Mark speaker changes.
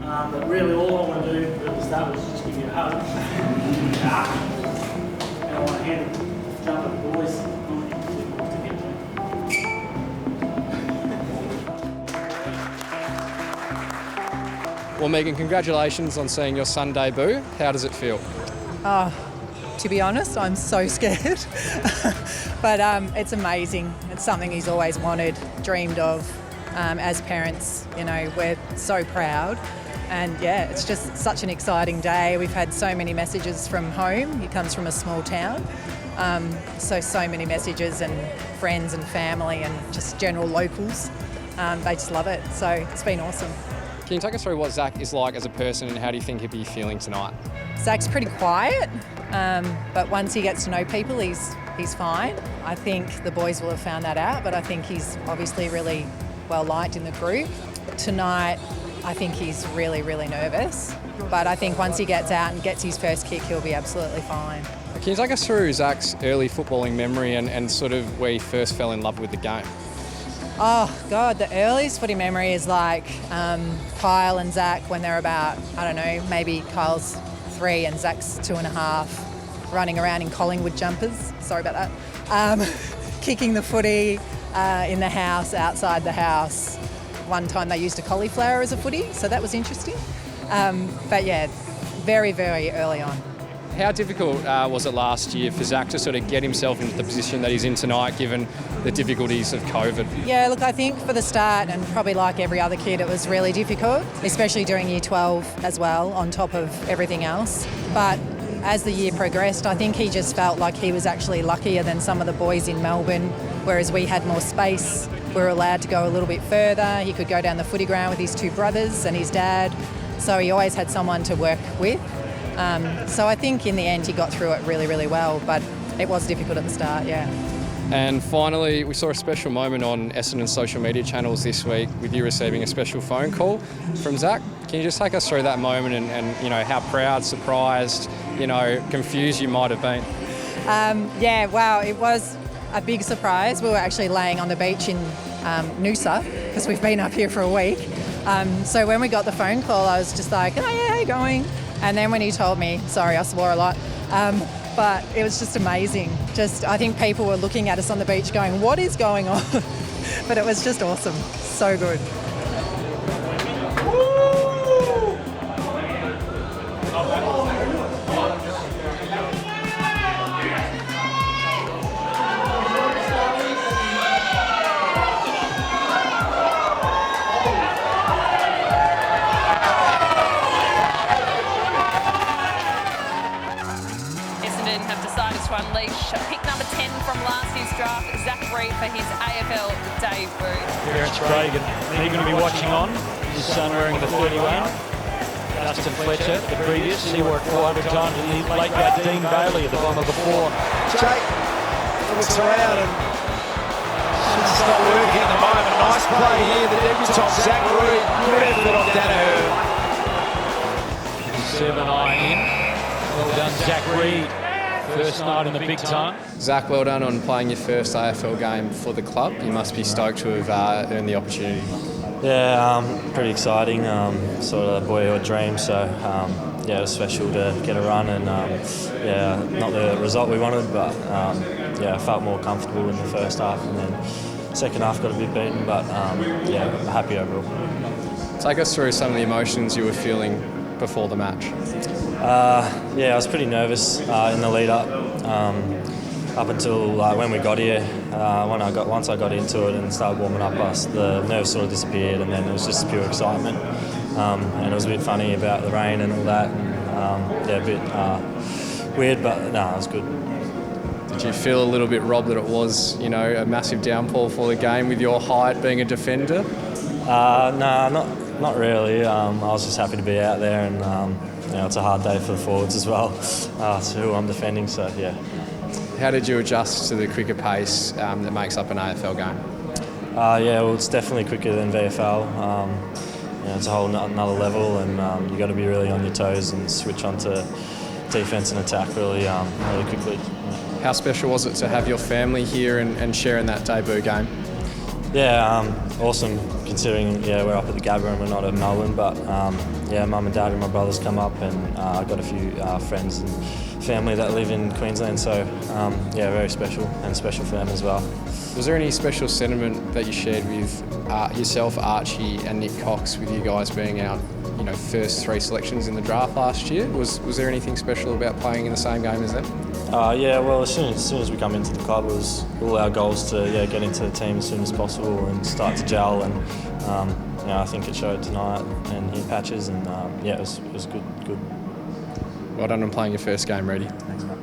Speaker 1: But really all I want to do at the start was just give you a hug. And I want to hand the jump at the boys.
Speaker 2: Well, Megan, congratulations on seeing your son debut. How does it feel?
Speaker 3: To be honest, I'm so scared. But it's amazing. It's something he's always wanted, dreamed of. As parents, you know, we're so proud. And yeah, it's just such an exciting day. We've had so many messages from home. He comes from a small town. So many messages and friends and family and just general locals. They just love it. So it's been awesome.
Speaker 2: Can you take us through what Zach is like as a person and how do you think he'd be feeling tonight?
Speaker 3: Zach's pretty quiet, but once he gets to know people, he's fine. I think the boys will have found that out, but I think he's obviously really well liked in the group. Tonight, I think he's really, really nervous, but I think once he gets out and gets his first kick, he'll be absolutely fine.
Speaker 2: Can you take us through Zach's early footballing memory and sort of where he first fell in love with the game?
Speaker 3: Oh God, the earliest footy memory is like Kyle and Zach when they're about, I don't know, maybe Kyle's 3 and Zach's 2.5, running around in Collingwood jumpers, sorry about that, kicking the footy in the house, outside the house. One time they used a cauliflower as a footy, so that was interesting. But yeah, very, very early on.
Speaker 2: How difficult was it last year for Zach to sort of get himself into the position that he's in tonight, given the difficulties of COVID?
Speaker 3: Yeah, look, I think for the start, and probably like every other kid, it was really difficult, especially during Year 12 as well, on top of everything else. But as the year progressed, I think he just felt like he was actually luckier than some of the boys in Melbourne, whereas we had more space. We were allowed to go a little bit further. He could go down the footy ground with his 2 brothers and his dad, so he always had someone to work with. So I think in the end he got through it really, really well, but it was difficult at the start, yeah.
Speaker 2: And finally, we saw a special moment on Essendon social media channels this week with you receiving a special phone call from Zach. Can you just take us through that moment and you know, how proud, surprised, you know, confused you might have been?
Speaker 3: Yeah, wow, it was a big surprise. We were actually laying on the beach in Noosa because we've been up here for a week. So when we got the phone call, I was just like, oh yeah, how you going? And then when he told me, sorry, I swore a lot, but it was just amazing. I think people were looking at us on the beach going, what is going on? But it was just awesome. So good.
Speaker 4: Have decided to unleash pick number 10 from last year's draft, Zach Reid, for his AFL debut.
Speaker 5: Parents Craig and Megan will be watching on. His son wearing the 31. Justin Fletcher, the previous. He worked 400 times in the late guy Dean Bailey at the bottom of the 4.
Speaker 6: Jake looks around and it's not working at the moment. Nice play here, the debutant Zach Reid. Good effort on Danaher.
Speaker 5: 7-9 in. Well done, Zach Reid. First night in the big time.
Speaker 2: Zach, well done on playing your first AFL game for the club. You must be stoked to have earned the opportunity.
Speaker 7: Yeah, pretty exciting. Sort of boyhood dream. So yeah, it was special to get a run, and yeah, not the result we wanted, but yeah, I felt more comfortable in the first half, and then second half got a bit beaten, but yeah, happy overall.
Speaker 2: Take us through some of the emotions you were feeling before the match.
Speaker 7: Yeah, I was pretty nervous in the lead up until when we got here. Once I got into it and started warming up, the nerves sort of disappeared, and then it was just pure excitement. And it was a bit funny about the rain and all that. And, yeah, a bit weird, but no, it was good.
Speaker 2: Did you feel a little bit robbed that it was, you know, a massive downpour for the game with your height being a defender?
Speaker 7: No, not really. I was just happy to be out there, and you know, it's a hard day for the forwards as well. It's who I'm defending, so yeah.
Speaker 2: How did you adjust to the quicker pace that makes up an AFL game?
Speaker 7: Yeah, well, it's definitely quicker than VFL. You know, it's a whole another level, and you got to be really on your toes and switch onto defence and attack really quickly.
Speaker 2: How special was it to have your family here and share in that debut game?
Speaker 7: Awesome considering we're up at the Gabba and we're not at Melbourne, but mum and dad and my brothers come up, and I've got a few friends and family that live in Queensland, so very special, and special for them as well.
Speaker 2: Was there any special sentiment that you shared with yourself, Archie and Nick Cox, with you guys being our first 3 selections in the draft last year? Was there anything special about playing in the same game as them?
Speaker 7: Well, as soon as we come into the club, it was all our goals to get into the team as soon as possible and start to gel, and I think it showed tonight and in patches, and it was good.
Speaker 2: Well done on playing your first game, Reedy.
Speaker 7: Thanks, mate.